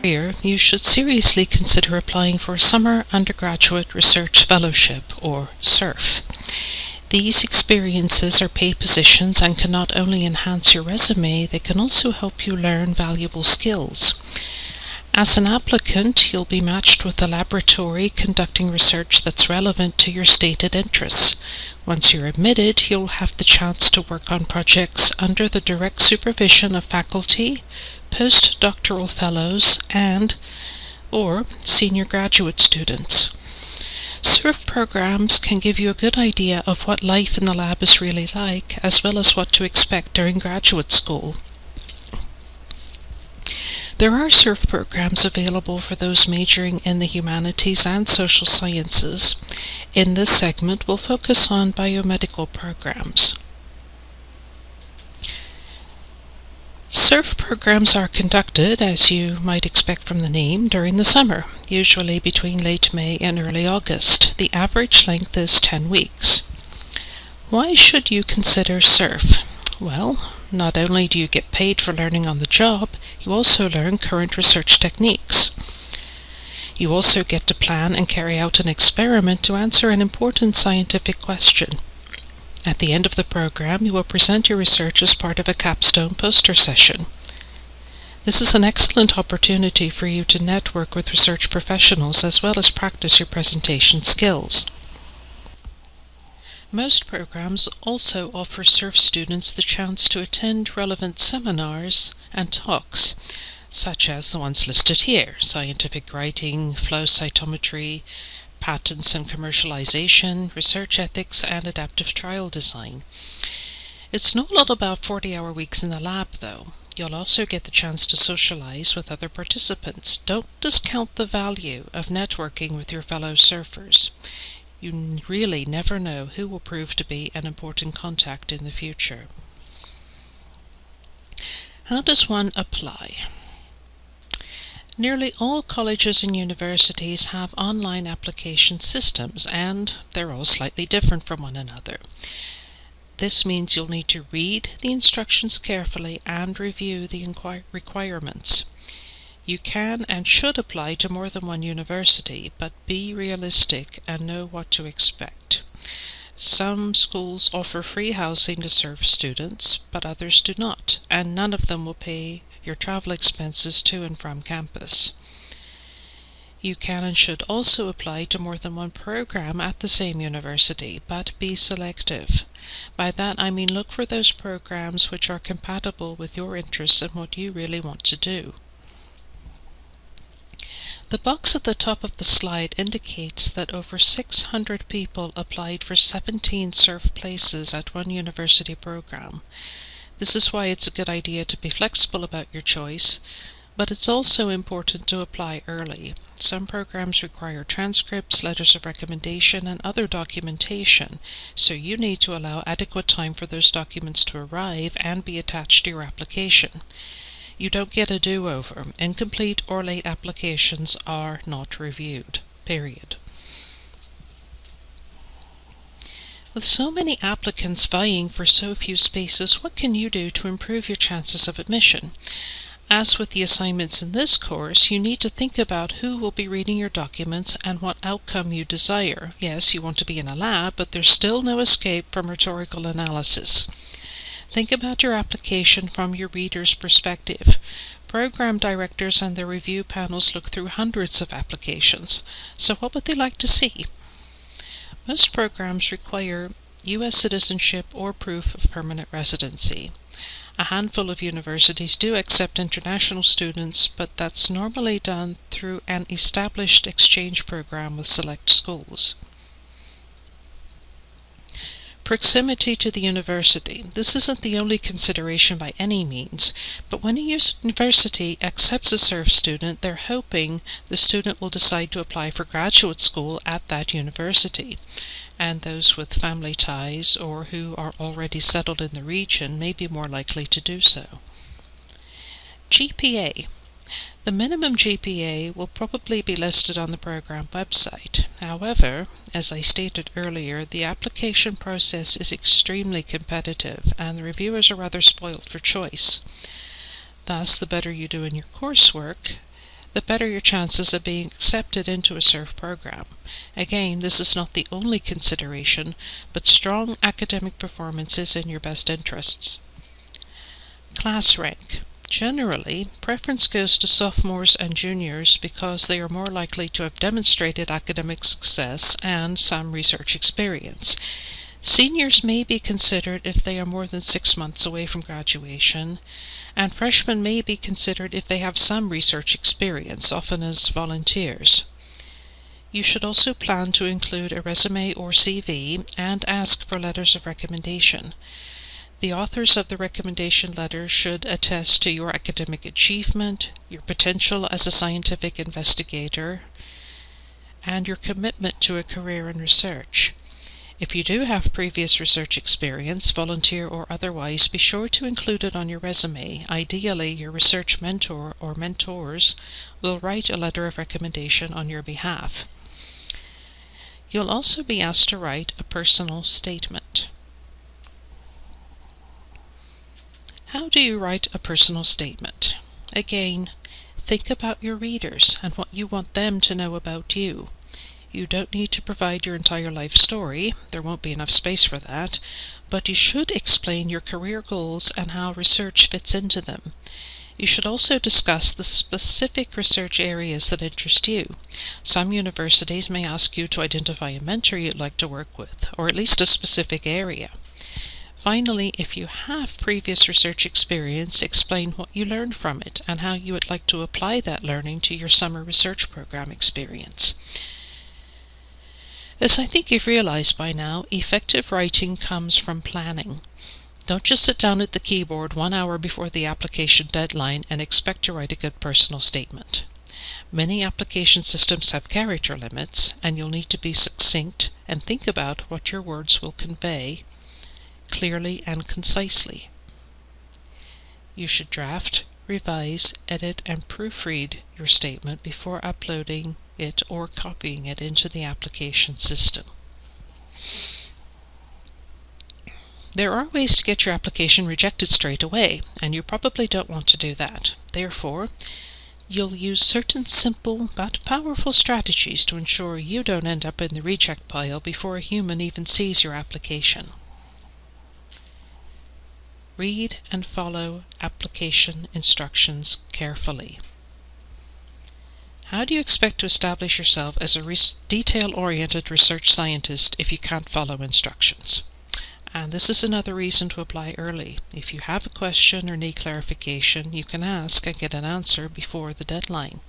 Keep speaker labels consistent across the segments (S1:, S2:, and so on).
S1: career, you should seriously consider applying for a Summer Undergraduate Research Fellowship, or SURF. These experiences are paid positions and can not only enhance your resume, they can also help you learn valuable skills. As an applicant, you'll be matched with a laboratory conducting research that's relevant to your stated interests. Once you're admitted, you'll have the chance to work on projects under the direct supervision of faculty, postdoctoral fellows, or senior graduate students. SURF programs can give you a good idea of what life in the lab is really like, as well as what to expect during graduate school. There are SURF programs available for those majoring in the humanities and social sciences. In this segment, we'll focus on biomedical programs. SURF programs are conducted, as you might expect from the name, during the summer, usually between late May and early August. The average length is 10 weeks. Why should you consider SURF? Well, not only do you get paid for learning on the job, you also learn current research techniques. You also get to plan and carry out an experiment to answer an important scientific question. At the end of the program, you will present your research as part of a capstone poster session. This is an excellent opportunity for you to network with research professionals as well as practice your presentation skills. Most programs also offer SURF students the chance to attend relevant seminars and talks, such as the ones listed here: scientific writing, flow cytometry, patents and commercialization, research ethics, and adaptive trial design. It's not all about 40-hour weeks in the lab, though. You'll also get the chance to socialize with other participants. Don't discount the value of networking with your fellow surfers. You really never know who will prove to be an important contact in the future. How does one apply? Nearly all colleges and universities have online application systems, and they're all slightly different from one another. This means you'll need to read the instructions carefully and review the requirements. You can and should apply to more than one university, but be realistic and know what to expect. Some schools offer free housing to SURF students, but others do not, and none of them will pay your travel expenses to and from campus. You can and should also apply to more than one program at the same university, but be selective. By that I mean look for those programs which are compatible with your interests and what you really want to do. The box at the top of the slide indicates that over 600 people applied for 17 SURF places at one university program. This is why it's a good idea to be flexible about your choice, but it's also important to apply early. Some programs require transcripts, letters of recommendation, and other documentation, so you need to allow adequate time for those documents to arrive and be attached to your application. You don't get a do-over. Incomplete or late applications are not reviewed, period. With so many applicants vying for so few spaces, what can you do to improve your chances of admission? As with the assignments in this course, you need to think about who will be reading your documents and what outcome you desire. Yes, you want to be in a lab, but there's still no escape from rhetorical analysis. Think about your application from your reader's perspective. Program directors and their review panels look through hundreds of applications, so what would they like to see? Most programs require U.S. citizenship or proof of permanent residency. A handful of universities do accept international students, but that's normally done through an established exchange program with select schools. Proximity to the university. This isn't the only consideration by any means, but when a university accepts a SURF student, they're hoping the student will decide to apply for graduate school at that university, and those with family ties or who are already settled in the region may be more likely to do so. GPA. The minimum GPA will probably be listed on the program website. However, as I stated earlier, the application process is extremely competitive and the reviewers are rather spoiled for choice. Thus, the better you do in your coursework, the better your chances of being accepted into a SURF program. Again, this is not the only consideration, but strong academic performance is in your best interests. Class rank. Generally, preference goes to sophomores and juniors because they are more likely to have demonstrated academic success and some research experience. Seniors may be considered if they are more than 6 months away from graduation, and freshmen may be considered if they have some research experience, often as volunteers. You should also plan to include a resume or CV and ask for letters of recommendation. The authors of the recommendation letter should attest to your academic achievement, your potential as a scientific investigator, and your commitment to a career in research. If you do have previous research experience, volunteer or otherwise, be sure to include it on your resume. Ideally, your research mentor or mentors will write a letter of recommendation on your behalf. You'll also be asked to write a personal statement. How do you write a personal statement? Again, think about your readers and what you want them to know about you. You don't need to provide your entire life story, there won't be enough space for that, but you should explain your career goals and how research fits into them. You should also discuss the specific research areas that interest you. Some universities may ask you to identify a mentor you'd like to work with, or at least a specific area. Finally, if you have previous research experience, explain what you learned from it and how you would like to apply that learning to your summer research program experience. As I think you've realized by now, effective writing comes from planning. Don't just sit down at the keyboard 1 hour before the application deadline and expect to write a good personal statement. Many application systems have character limits, and you'll need to be succinct and think about what your words will convey clearly and concisely. You should draft, revise, edit, and proofread your statement before uploading it or copying it into the application system. There are ways to get your application rejected straight away, and you probably don't want to do that. Therefore, you'll use certain simple but powerful strategies to ensure you don't end up in the reject pile before a human even sees your application. Read and follow application instructions carefully. How do you expect to establish yourself as a detail-oriented research scientist if you can't follow instructions? And this is another reason to apply early. If you have a question or need clarification, you can ask and get an answer before the deadline.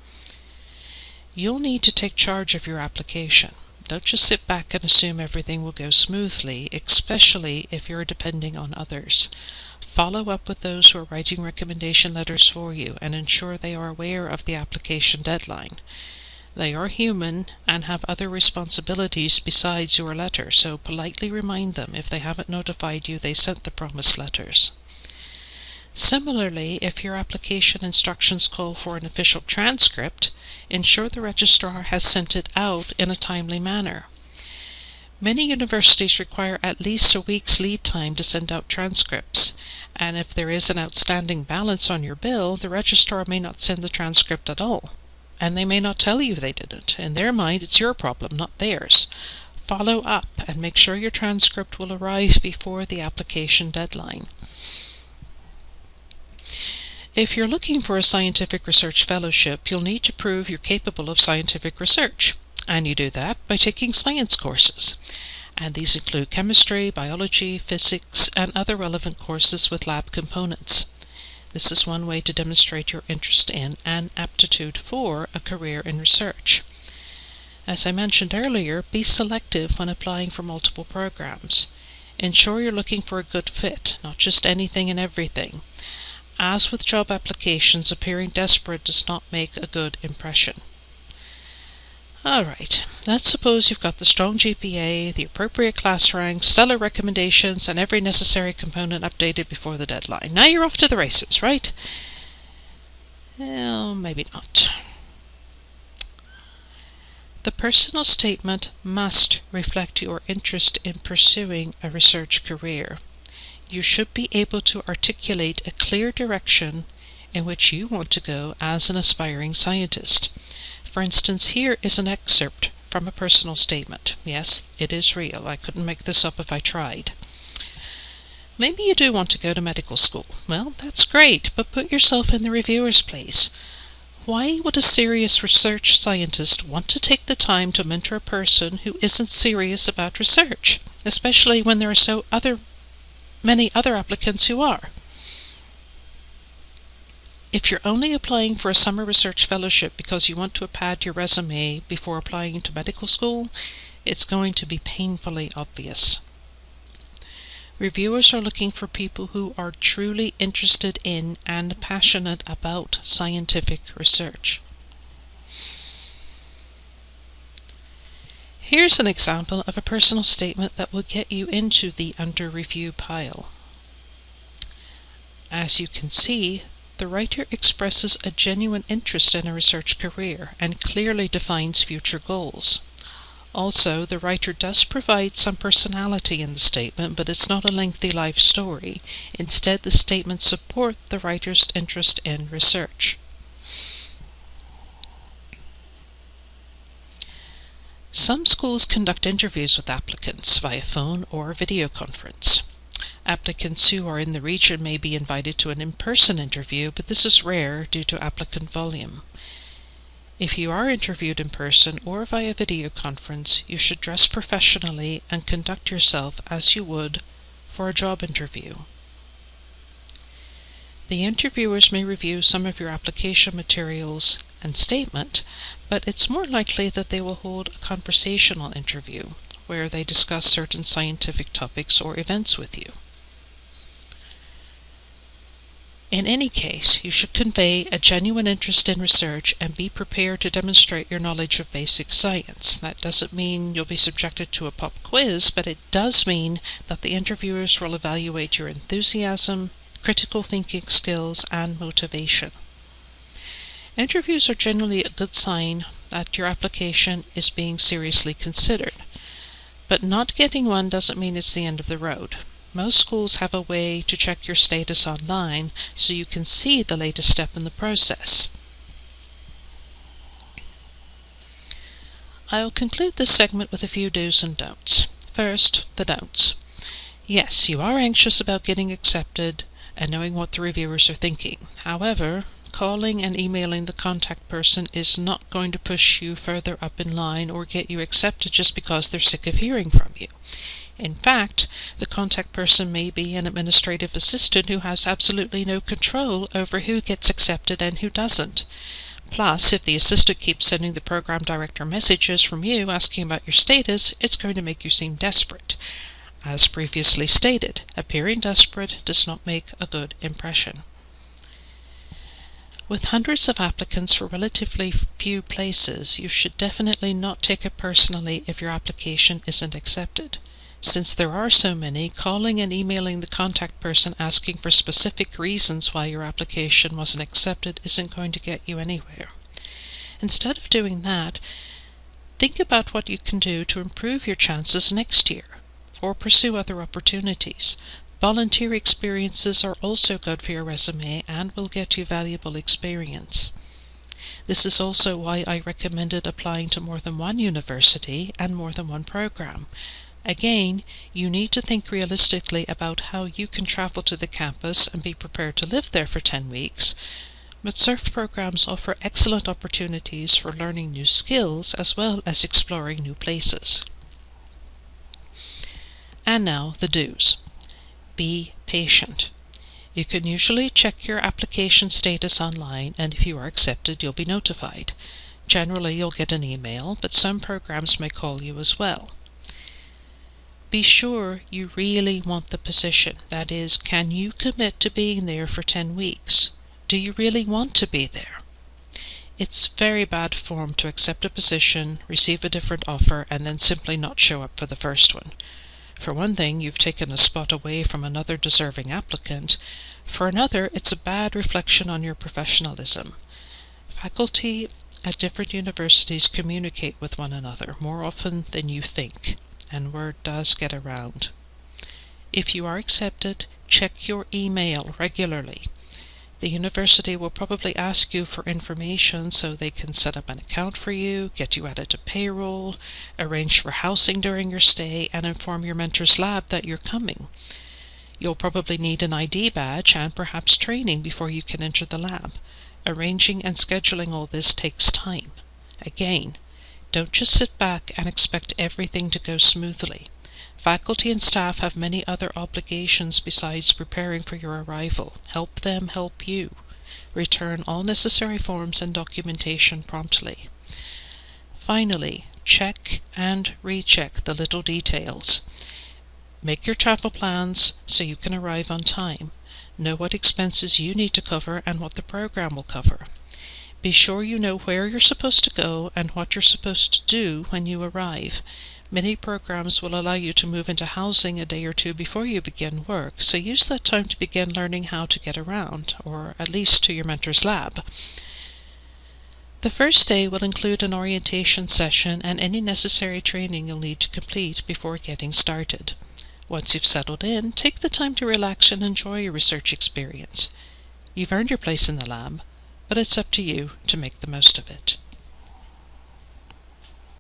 S1: You'll need to take charge of your application. Don't just sit back and assume everything will go smoothly, especially if you're depending on others. Follow up with those who are writing recommendation letters for you and ensure they are aware of the application deadline. They are human and have other responsibilities besides your letter, so politely remind them if they haven't notified you they sent the promised letters. Similarly, if your application instructions call for an official transcript, ensure the registrar has sent it out in a timely manner. Many universities require at least a week's lead time to send out transcripts, and if there is an outstanding balance on your bill, the registrar may not send the transcript at all. And they may not tell you they didn't. In their mind, it's your problem, not theirs. Follow up and make sure your transcript will arrive before the application deadline. If you're looking for a scientific research fellowship, you'll need to prove you're capable of scientific research. And you do that by taking science courses. And these include chemistry, biology, physics, and other relevant courses with lab components. This is one way to demonstrate your interest in and aptitude for a career in research. As I mentioned earlier, be selective when applying for multiple programs. Ensure you're looking for a good fit, not just anything and everything. As with job applications, appearing desperate does not make a good impression. Alright, let's suppose you've got the strong GPA, the appropriate class ranks, stellar recommendations, and every necessary component updated before the deadline. Now you're off to the races, right? Well, maybe not. The personal statement must reflect your interest in pursuing a research career. You should be able to articulate a clear direction in which you want to go as an aspiring scientist. For instance, here is an excerpt from a personal statement. Yes, it is real. I couldn't make this up if I tried. Maybe you do want to go to medical school. Well, that's great, but put yourself in the reviewer's place. Why would a serious research scientist want to take the time to mentor a person who isn't serious about research, especially when there are many other applicants who are? If you're only applying for a summer research fellowship because you want to pad your resume before applying to medical school, it's going to be painfully obvious. Reviewers are looking for people who are truly interested in and passionate about scientific research. Here's an example of a personal statement that will get you into the under review pile. As you can see, the writer expresses a genuine interest in a research career and clearly defines future goals. Also, the writer does provide some personality in the statement, but it's not a lengthy life story. Instead, the statements support the writer's interest in research. Some schools conduct interviews with applicants via phone or video conference. Applicants who are in the region may be invited to an in-person interview, but this is rare due to applicant volume. If you are interviewed in person or via video conference, you should dress professionally and conduct yourself as you would for a job interview. The interviewers may review some of your application materials and statement, but it's more likely that they will hold a conversational interview where they discuss certain scientific topics or events with you. In any case, you should convey a genuine interest in research and be prepared to demonstrate your knowledge of basic science. That doesn't mean you'll be subjected to a pop quiz, but it does mean that the interviewers will evaluate your enthusiasm, critical thinking skills, and motivation. Interviews are generally a good sign that your application is being seriously considered, but not getting one doesn't mean it's the end of the road. Most schools have a way to check your status online so you can see the latest step in the process. I'll conclude this segment with a few do's and don'ts. First, the don'ts. Yes, you are anxious about getting accepted and knowing what the reviewers are thinking. However, calling and emailing the contact person is not going to push you further up in line or get you accepted just because they're sick of hearing from you. In fact, the contact person may be an administrative assistant who has absolutely no control over who gets accepted and who doesn't. Plus, if the assistant keeps sending the program director messages from you asking about your status, it's going to make you seem desperate. As previously stated, appearing desperate does not make a good impression. With hundreds of applicants for relatively few places, you should definitely not take it personally if your application isn't accepted. Since there are so many, calling and emailing the contact person asking for specific reasons why your application wasn't accepted isn't going to get you anywhere. Instead of doing that, think about what you can do to improve your chances next year, or pursue other opportunities. Volunteer experiences are also good for your resume and will get you valuable experience. This is also why I recommended applying to more than one university and more than one program. Again, you need to think realistically about how you can travel to the campus and be prepared to live there for 10 weeks, but SURF programs offer excellent opportunities for learning new skills as well as exploring new places. And now, the do's. Be patient. You can usually check your application status online, and if you are accepted, you'll be notified. Generally, you'll get an email, but some programs may call you as well. Be sure you really want the position. That is, can you commit to being there for 10 weeks? Do you really want to be there? It's very bad form to accept a position, receive a different offer, and then simply not show up for the first one. For one thing, you've taken a spot away from another deserving applicant. For another, it's a bad reflection on your professionalism. Faculty at different universities communicate with one another more often than you think, and word does get around. If you are accepted, check your email regularly. The university will probably ask you for information so they can set up an account for you, get you added to payroll, arrange for housing during your stay, and inform your mentor's lab that you're coming. You'll probably need an ID badge and perhaps training before you can enter the lab. Arranging and scheduling all this takes time. Again, don't just sit back and expect everything to go smoothly. Faculty and staff have many other obligations besides preparing for your arrival. Help them help you. Return all necessary forms and documentation promptly. Finally, check and recheck the little details. Make your travel plans so you can arrive on time. Know what expenses you need to cover and what the program will cover. Be sure you know where you're supposed to go and what you're supposed to do when you arrive. Many programs will allow you to move into housing a day or two before you begin work, so use that time to begin learning how to get around, or at least to your mentor's lab. The first day will include an orientation session and any necessary training you'll need to complete before getting started. Once you've settled in, take the time to relax and enjoy your research experience. You've earned your place in the lab, but it's up to you to make the most of it.